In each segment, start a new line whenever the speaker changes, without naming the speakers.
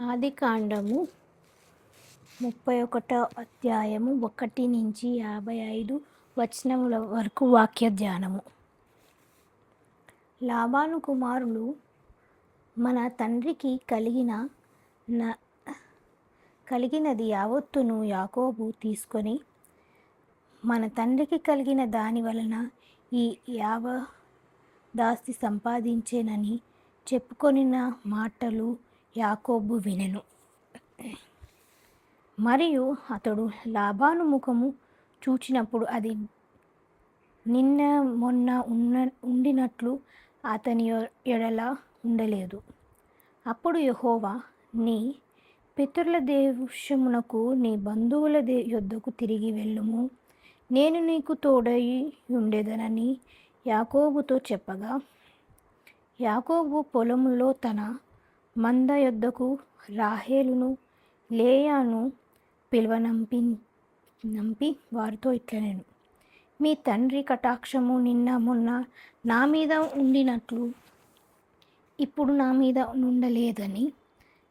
ఆదికాండము 31 అధ్యాయము 1 నుంచి 55 వచనముల వరకు వాక్య ధ్యానము. లాబాను కుమారులు మన తండ్రికి కలిగినది యావత్తును యాకోబు తీసుకొని మన తండ్రికి కలిగిన దాని వలన ఈ యావదాస్తి సంపాదించేనని చెప్పుకొనిన మాటలు యాకోబు వినెను. మరియు అతడు లాబాను ముఖము చూచినప్పుడు అది నిన్న మొన్న ఉండినట్లు అతని ఎడల ఉండలేదు. అప్పుడు యెహోవా, నీ పితరుల దేశమునకు నీ బంధువుల యొద్దకు తిరిగి వెళ్ళుము, నేను నీకు తోడై ఉండేదనని యాకోబుతో చెప్పగా, యాకోబు పొలములో తన మంద యొద్దకు రాహేలును లేయాను నంపి వారితో ఇట్లనెను, మీ తండ్రి కటాక్షము నిన్న మొన్న నా మీద ఉండినట్లు ఇప్పుడు నా మీద నుండలేదని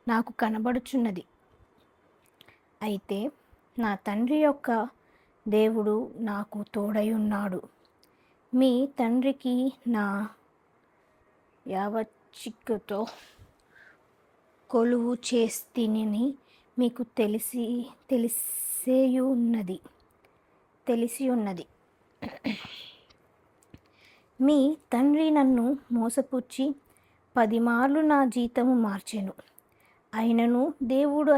నాకు కనబడుచున్నది. అయితే నా తండ్రి యొక్క దేవుడు నాకు తోడై ఉన్నాడు. మీ తండ్రికి నా యావచ్చికతో కొలువు చేస్తినని మీకు తెలిసి ఉన్నది. మీ తండ్రి నన్ను మోసపుచ్చి 10 మార్లు నా జీతము మార్చెను. అయినను దేవుడు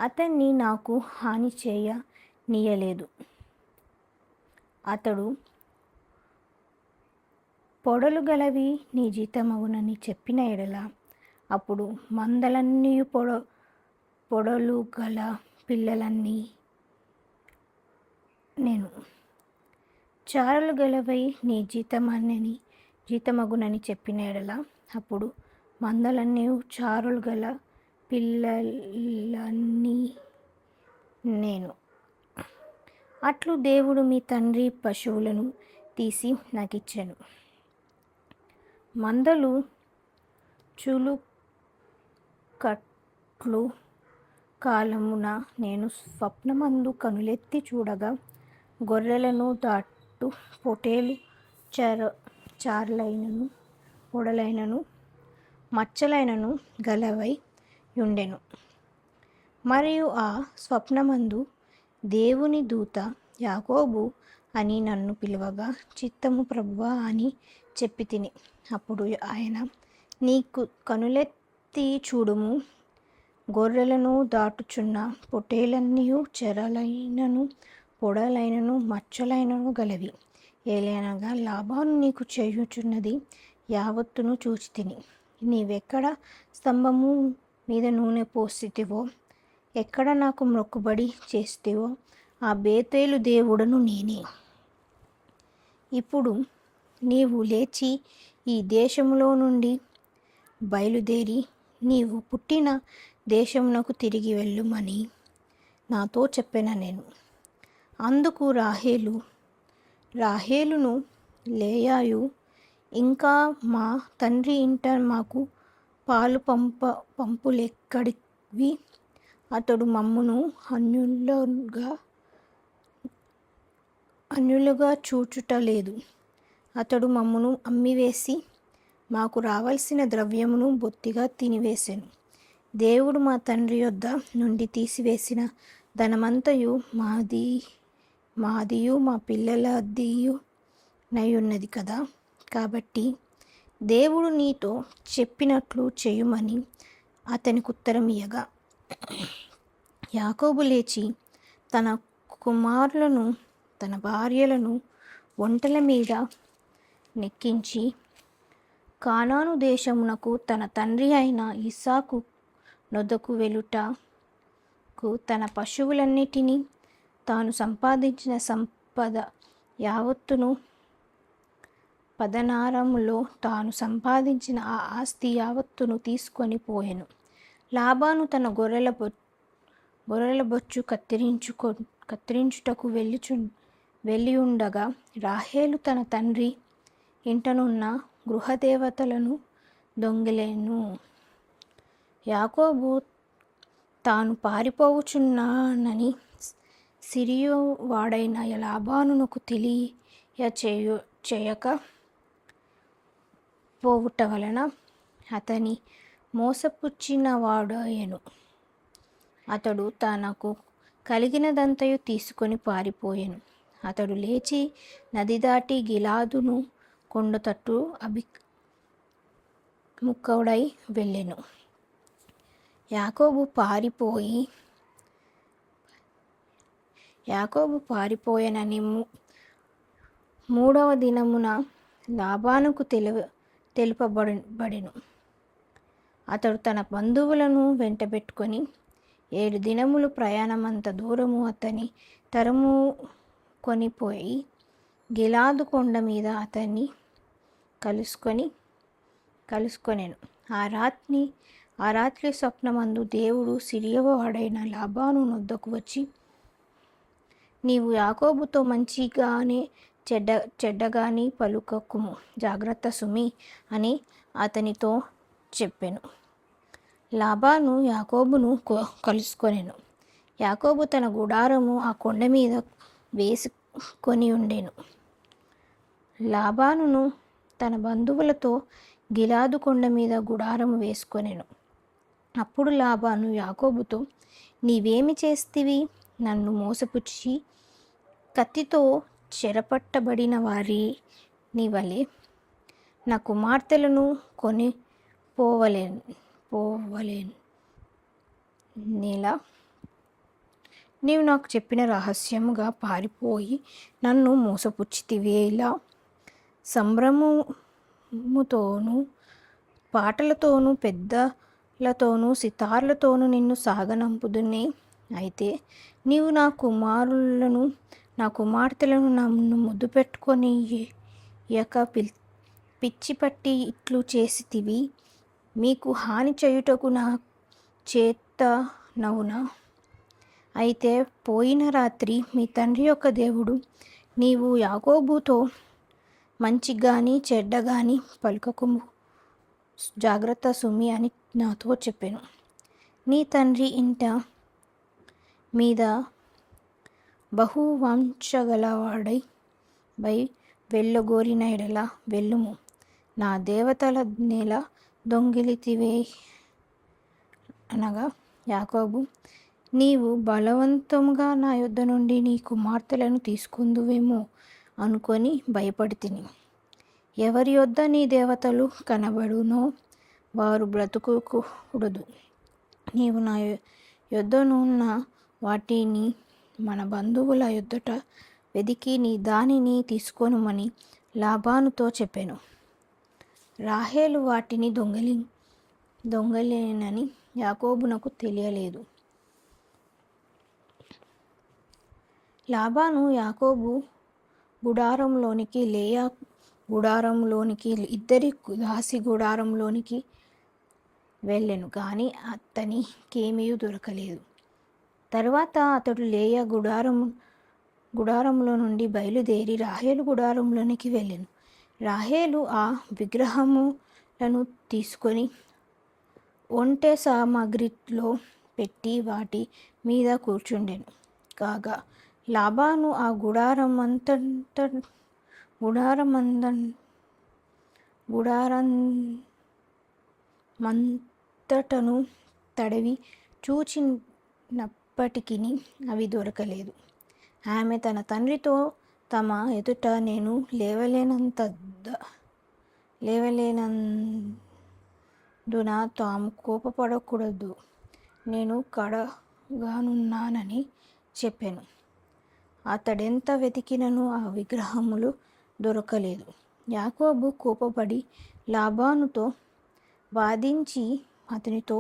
అతన్ని నాకు హాని చేయ నీయలేదు. అతడు పొడలు గలవి నీ జీతమగునని చెప్పిన ఎడల, అప్పుడు మందలన్నీయు పొడలు గల పిల్లలన్నీ నేను చారలు గలవై నీ జీతమగునని చెప్పిన ఎడల, అప్పుడు మందలన్నీ చారలు గల పిల్లలన్నీ నేను. అట్లు దేవుడు మీ తండ్రి పశువులను తీసి నాకిచ్చెను. మందలు చులుకట్లు కాలమున నేను స్వప్నమందు కనులెత్తి చూడగా, గొర్రెలను దాటు పొటేలు చారలైనను పొడలైనను మచ్చలైనను గలవై ఉండెను. మరియు ఆ స్వప్నమందు దేవుని దూత యాకోబు అని నన్ను పిలువగా, చిత్తము ప్రభువా అని చెప్పి తిని. అప్పుడు ఆయన, నీకు కనులెత్తి చూడుము, గొర్రెలను దాటుచున్న పొటేలన్నీయు చెరలైనను పొడలైనను మచ్చలైనను గలవి. ఏలయనగా లాబాను నీకు చేయుచున్నది యావత్తును చూచి తిని. నీవెక్కడ స్తంభము మీద నూనె పోసితివో, ఎక్కడ నాకు మొక్కుబడి చేస్తివో ఆ బేతేలు దేవుడను నేనే. ఇప్పుడు నీవు లేచి ఈ దేశములో నుండి బయలుదేరి నీవు పుట్టిన దేశమునకు తిరిగి వెళ్ళుమని నాతో చెప్పెననెను. అందుకు రాహేలును లేయాయు, ఇంకా మా తండ్రి ఇంట మాకు పాలు పంపులెక్కడివి? అతడు మమ్మును అన్యులుగా చూచుట లేదు. అతడు మమ్మును అమ్మివేసి మాకు రావలసిన ద్రవ్యమును బొత్తిగా తినివేసెను. దేవుడు మా తండ్రి యొద్ద నుండి తీసివేసిన ధనమంతయు మాదియు మా పిల్లలదియు నయున్నది కదా. కాబట్టి దేవుడు నీతో చెప్పినట్లు చేయుమని అతనికి ఉత్తరం ఇయ్యగా, యాకోబు లేచి తన కుమారులను తన భార్యలను ఒంటెల మీద నెక్కించి కానాను దేశమునకు తన తండ్రి అయిన ఇస్సాకు నొద్దకు వెళ్ళుటకు తన పశువులన్నిటినీ తాను సంపాదించిన సంపద యావత్తును పదనారములో తాను సంపాదించిన ఆ ఆస్తి యావత్తును తీసుకొని పోయెను. లాబాను తన గొర్రెల బొచ్చు కత్తిరించుటకు వెళ్ళియుండగా, రాహేలు తన తండ్రి ఇంటనున్న గృహదేవతలను దొంగిలెను. యాకోబు తాను పారిపోవుచున్నానని సిరియు వాడైన లాబానునకు చేయక పోవుట వలన అతని మోసపుచ్చిన వాడాయెను. అతడు తనకు కలిగినదంతయు తీసుకొని పారిపోయెను. అతడు లేచి నది దాటి గిలాదును కొండతట్టు అభిముఖుడై వెళ్ళెను. యాకోబు పారిపోయెనని మూడవ దినమున లాబానుకు తెలుపబడెను. అతడు తన బంధువులను వెంటబెట్టుకొని 7 దినములు ప్రయాణమంత దూరము అతని తరుముకొనిపోయి గిలాదు కొండ మీద అతన్ని కలుసుకొనెను. ఆ రాత్రి స్వప్నమందు దేవుడు సిరియవాడైన లాబాను నొద్దకు వచ్చి, నీవు యాకోబుతో మంచిగానే చెడ్డగాని పలుకకుము, జాగ్రత్త సుమి అని అతనితో చెప్పెను. లాబాను యాకోబును కలుసుకొనెను. యాకోబు తన గుడారము ఆ కొండ మీద వేసుకొని ఉండెను. లాబానును తన బంధువులతో గిలాదు కొండ మీద గుడారము వేసుకొనెను. అప్పుడు లాబాను యాకోబుతో, నీవేమి చేస్తివి? నన్ను మోసపుచ్చి కత్తితో చెరపట్టబడిన వారిని వలె నా కుమార్తెలను కొని పోవలెనేలా? నీవు నాకు చెప్పిన రహస్యముగా పారిపోయి నన్ను మోసపుచ్చితివేలా? సంభ్రమముతోనూ పాటలతోనూ పెద్దలతోనూ సితార్లతోనూ నిన్ను సాగనంపుదునే. అయితే నీవు నా కుమారులను నా కుమార్తెలను నన్ను ముద్దు పెట్టుకొనియక పిచ్చిపట్టి ఇట్లు చేసితివి. మీకు హాని చేయుటకు నా చేతనవునా? అయితే పోయిన రాత్రి మీ తండ్రి యొక్క దేవుడు, నీవు యాకోబుతో మంచిగాని చెడ్డగాని పలుకకుము, జాగ్రత్త సుమి అని నాతో చెప్పెను. నీ తండ్రి ఇంట మీద బహువంశగలవాడై వెళ్ళగోరిన ఎడల వెళ్ళుము. నా దేవతల నేల దొంగిలితివే అనగా యాకోబు, నీవు బలవంతముగా నా యొద్ద నుండి నీ కుమార్తెలను తీసుకుందువేమో అనుకొని భయపడితిని. ఎవరి యొద్ద నీ దేవతలు కనబడునో వారు బ్రతుకకూడదు. నీవు నా యొద్దనున్న వాటిని మన బంధువుల యొద్దట వెదికి నీ దానిని తీసుకొనుమని లాబానుతో చెప్పెను. రాహేలు వాటిని దొంగలేనని యాకోబునకు తెలియలేదు. లాబాను యాకోబు గుడారంలోనికి, లేయా గుడారంలోనికి, ఇద్దరి దాసి గుడారంలోనికి వెళ్ళెను, కానీ అతనికేమీ దొరకలేదు. తరువాత అతడు లేయా గుడారంలో నుండి బయలుదేరి రాహేలు గుడారంలోనికి వెళ్ళెను. రాహేలు ఆ విగ్రహములను తీసుకొని ఒంటె సామగ్రిలో పెట్టి వాటి మీద కూర్చుండెను. కాగా లాబాను ఆ గుడారమంతటను తడవి చూచినప్పటికిని అవి దొరకలేదు. ఆమె తన తండ్రితో, తమ ఎదుట నేను లేవలేనందున తాము కోపపడకూడదు, నేను కడగానున్నానని చెప్పెను. అతడెంత వెతికినను ఆ విగ్రహములు దొరకలేదు. యాకోబు కోపపడి లాబానుతో వాదించి అతనితో,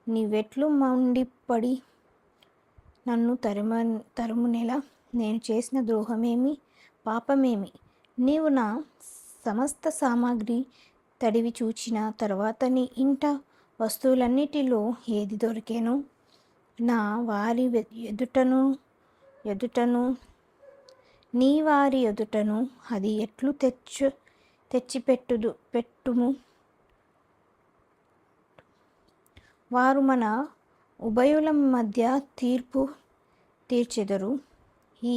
నీవెట్లు మండిపడి నన్ను తరుమునేలా? నేను చేసిన ద్రోహమేమి, పాపమేమి? నీవు నా సమస్త సామగ్రి తడివి చూచిన తరువాత నీ ఇంట వస్తువులన్నిటిలో ఏది దొరికెనో నా వారి ఎదుటను నీ వారి ఎదుటను అది ఎట్లు తెచ్చిపెట్టుము. వారు మన ఉభయుల మధ్య తీర్పు తీర్చెదరు. ఈ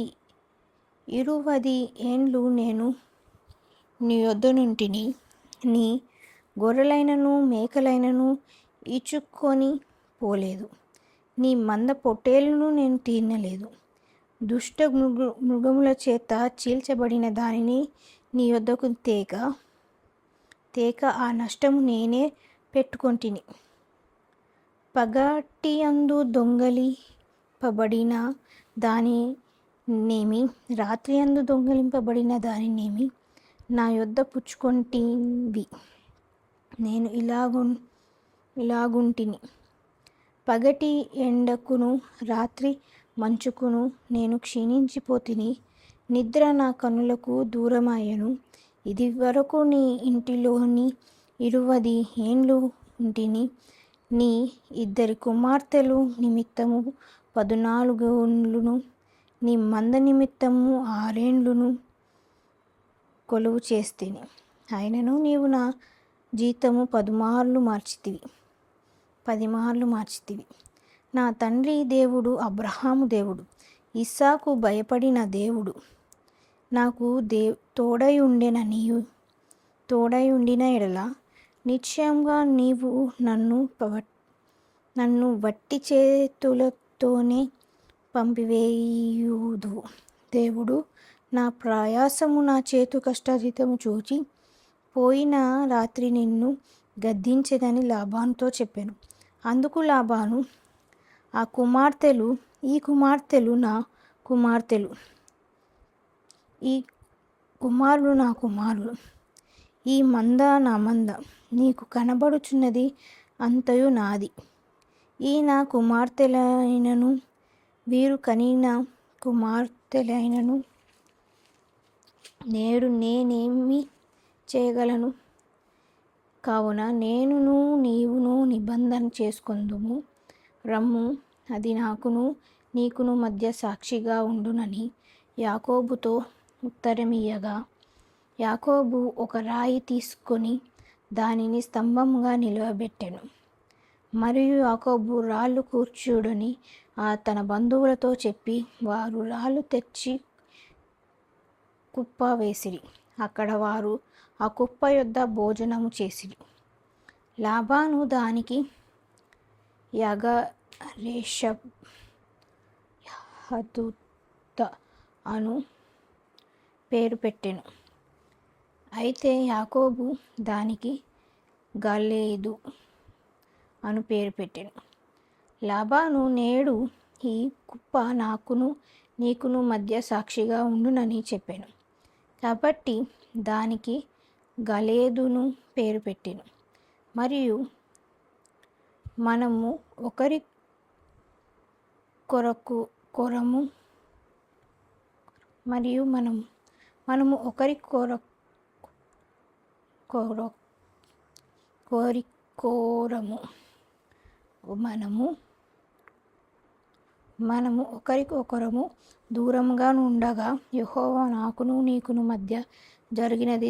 20 ఏండ్లు నేను నీ యొద్ద నుంటిని, నీ గొర్రెలైనను మేకలైనను ఈడ్చుకొని పోలేదు, నీ మంద పొట్టేలును నేను తినలేదు. దుష్ట మృగముల చేత చీల్చబడిన దానిని నీ యొద్దకు తేక ఆ నష్టము నేనే పెట్టుకొంటిని. పగటియందు దొంగిలింపబడిన దానినేమి, రాత్రియందు దొంగిలింపబడిన దానినేమి నా యొద్ద పుచ్చుకొంటివి. నేను ఇలాగుంటిని. పగటి ఎండకును రాత్రి మంచుకును నేను క్షీణించిపోతిని. నిద్ర నా కనులకు దూరమాయెను. ఇది వరకు నీ ఇంటిలోని 20 ఏండ్లు ఉంటిని. నీ 2 కుమార్తెలు నిమిత్తము 14 ఏండ్లును, నీ మంద నిమిత్తము 6 ఏండ్లును కొలువు చేస్తిని. అయినను నీవు నా జీతము 10 మార్లు మార్చితివి. నా తండ్రి దేవుడు అబ్రహాము దేవుడు, ఇస్సాకు భయపడిన దేవుడు, నాకు తోడై ఉండిన ఎడల నిశ్చయంగా నీవు నన్ను వట్టి చేతులతోనే పంపివేయుదువు. దేవుడు నా ప్రయాసము, నా చేతు కష్టార్జితము చూచి పోయిన రాత్రి నిన్ను గద్దించెదని లాబానుతో చెప్పాను. అందుకు లాబాను, ఈ కుమార్తెలు నా కుమార్తెలు, ఈ కుమారులు నా కుమారులు, ఈ మంద నా మంద, నీకు కనబడుచున్నది అంతయు నాది. ఈ నా కుమార్తెలైనను వీరు కనిన కుమార్తెలైనను నేనేమి చేయగలను? కావున నేనును నీవును నిబంధన చేసుకొందుము. రమ్ము, అది నాకును నీకును మధ్య సాక్షిగా ఉండునని యాకోబుతో ఉత్తరమియ్యగా, యాకోబు ఒక రాయి తీసుకొని దానిని స్తంభముగా నిలువబెట్టెను. మరియు యాకోబు రాళ్ళు కూర్చుడని తన బంధువులతో చెప్పి, వారు రాళ్ళు తెచ్చి కుప్ప వేసిరి. అక్కడ వారు ఆ కుప్ప యొద్ద భోజనము చేసిరి. లాబాను దానికి యగరేషహతుత అను పేరు పెట్టెను. అయితే యాకోబు దానికి గలేదు అను పేరు పెట్టెను. లాబాను, నేడు ఈ కుప్ప నాకును నీకును మధ్య సాక్షిగా ఉండునని చెప్పాను. కాబట్టి దానికి గలేదును పేరు పెట్టెను. మరియు మనము ఒకరి ఒకరికొకరము దూరముగా ఉండగా యెహోవా నాకును నీకును మధ్య జరిగినది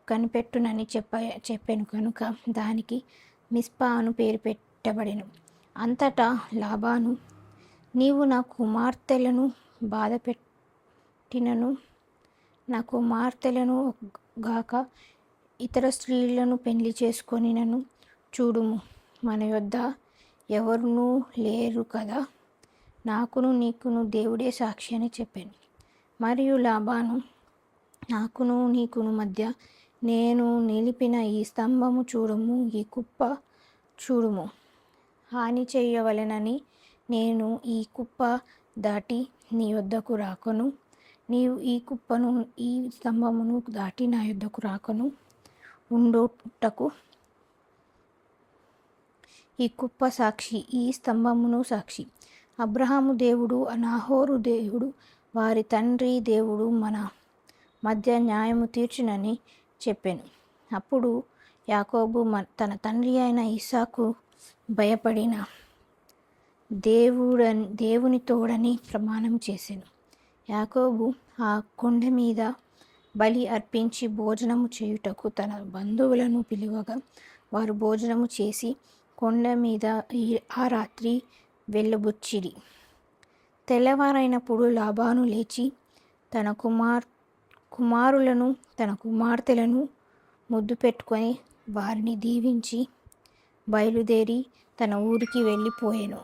కనిపెట్టునని చెప్పాను కనుక దానికి మిస్పా అను పేరు పెట్టబడెను. అంతటా లాబాను, నీవు నా కుమార్తెలను బాధపెట్టినను, నా కుమార్తెలను గాక ఇతర స్త్రీలను పెళ్లి చేసుకొనినను చూడుము, మన యొద్ద ఎవరునూ లేరు కదా, నాకును నీకును దేవుడే సాక్షి అని చెప్పాను. మరియు లాబాను, నాకును నీకును మధ్య నేను నిలిపిన ఈ స్తంభము చూడుము, ఈ కుప్ప చూడుము. హాని చేయవలెనని నేను ఈ కుప్ప దాటి నీ యొద్దకు రాకను, నీవు ఈ స్తంభమును దాటి నా యొద్దకు రాకను ఉండుటకు ఈ కుప్ప సాక్షి, ఈ స్తంభమును సాక్షి. అబ్రహాము దేవుడు, నాహోరు దేవుడు, వారి తండ్రి దేవుడు మన మధ్య న్యాయము తీర్చునని చెప్పాను. అప్పుడు యాకోబు తన తండ్రి అయిన ఇస్సాకు భయపడిన దేవుని తోడని ప్రమాణం చేసెను. యాకోబు ఆ కొండ మీద బలి అర్పించి భోజనము చేయుటకు తన బంధువులను పిలువగా వారు భోజనము చేసి కొండ మీద ఆ రాత్రి వెళ్ళబుచ్చిరి. తెల్లవారైనప్పుడు లాబాను లేచి తన కుమారులను తన కుమార్తెలను ముద్దు పెట్టుకొని వారిని దీవించి బయలుదేరి తన ఊరికి వెళ్ళిపోయెను.